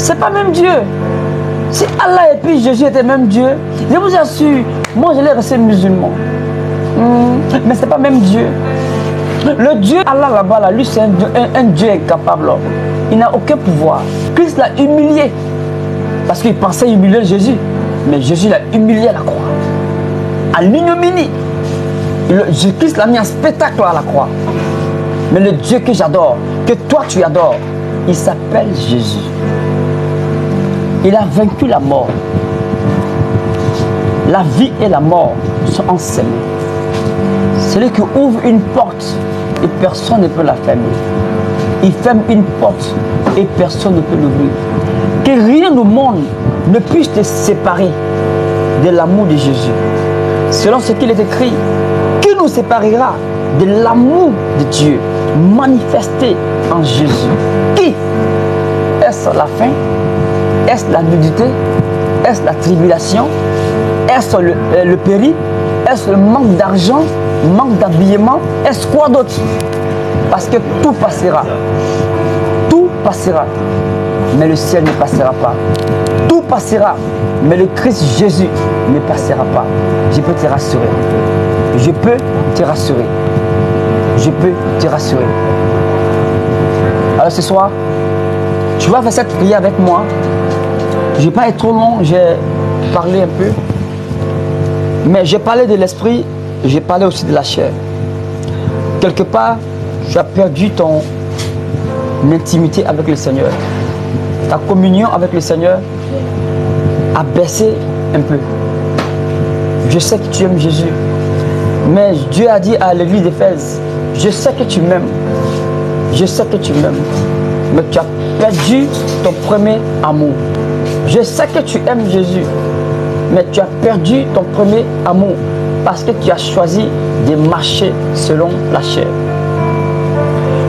c'est pas même Dieu. Si Allah et puis Jésus étaient même Dieu, je vous assure, moi je l'ai resté musulman. Mais c'est pas même Dieu. Le Dieu Allah là-bas, là, lui c'est un Dieu incapable. Il n'a aucun pouvoir. Christ l'a humilié. Parce qu'il pensait humilier Jésus. Mais Jésus l'a humilié à la croix. À l'ignominie. Christ l'a mis en spectacle à la croix. Mais le Dieu que j'adore, que toi tu adores, il s'appelle Jésus. Il a vaincu la mort. La vie et la mort sont en ses mains. Celui qui ouvre une porte et personne ne peut la fermer. Il ferme une porte et personne ne peut l'ouvrir. Que rien au monde ne puisse te séparer de l'amour de Jésus. Selon ce qu'il est écrit, qui nous séparera de l'amour de Dieu manifesté en Jésus? Qui? Est-ce la faim? Est-ce la nudité? Est-ce la tribulation? Est-ce le péril? Est-ce le manque d'argent? Manque d'habillement? Est-ce quoi d'autre? Parce que tout passera. Tout passera. Mais le ciel ne passera pas. Tout passera. Mais le Christ Jésus ne passera pas. Je peux te rassurer. Je peux te rassurer. Je peux te rassurer. Alors ce soir, tu vas faire cette prière avec moi. Je ne vais pas être trop long, j'ai parlé un peu. Mais j'ai parlé de l'esprit, j'ai parlé aussi de la chair. Quelque part, tu as perdu ton intimité avec le Seigneur. Ta communion avec le Seigneur a baissé un peu. Je sais que tu aimes Jésus. Mais Dieu a dit à l'église d'Éphèse, je sais que tu m'aimes. Je sais que tu m'aimes. Mais tu as perdu ton premier amour. Je sais que tu aimes Jésus. Mais tu as perdu ton premier amour. Parce que tu as choisi de marcher selon la chair.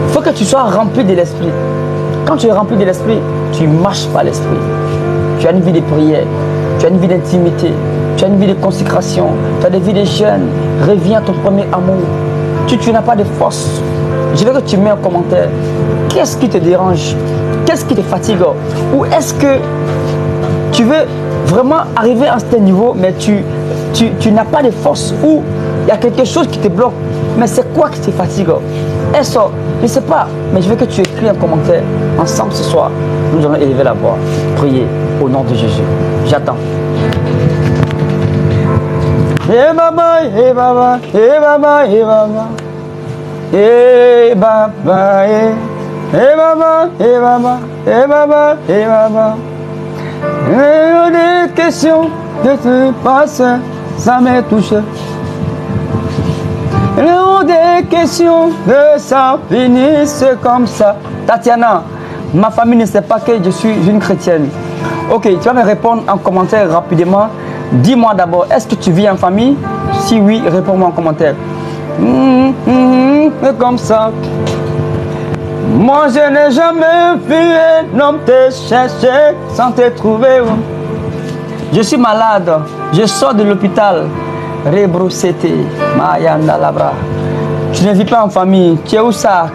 Il faut que tu sois rempli de l'esprit. Quand tu es rempli de l'esprit, tu marches par l'esprit. Tu as une vie de prière. Tu as une vie d'intimité. Tu as une vie de consécration. Tu as des vies de jeûne. Reviens à ton premier amour. Tu n'as pas de force. Je veux que tu mets un commentaire. Qu'est-ce qui te dérange? Qu'est-ce qui te fatigue? Ou est-ce que tu veux vraiment arriver à ce niveau, mais tu n'as pas de force? Ou il y a quelque chose qui te bloque? Mais c'est quoi qui te fatigue? Est-ce, je ne sais pas, mais je veux que tu écris un commentaire. Ensemble ce soir, nous allons élever la voix. Prier au nom de Jésus. J'attends. Eh baba, eh baba, eh baba, eh baba. Eh baba, eh baba, eh baba, eh baba, eh baba. Et des questions de te passer, ça me touche. Et des questions de ça finisse comme ça. Tatiana, ma famille ne sait pas que je suis une chrétienne. Ok, tu vas me répondre en commentaire rapidement. Dis-moi d'abord, est-ce que tu vis en famille? Si oui, réponds-moi en commentaire. Comme ça. Moi je n'ai jamais vu un homme te chercher sans te trouver. Je suis malade, je sors de l'hôpital. Rebroussete, Mayanda Labra. Tu ne vis pas en famille, tu es où ça?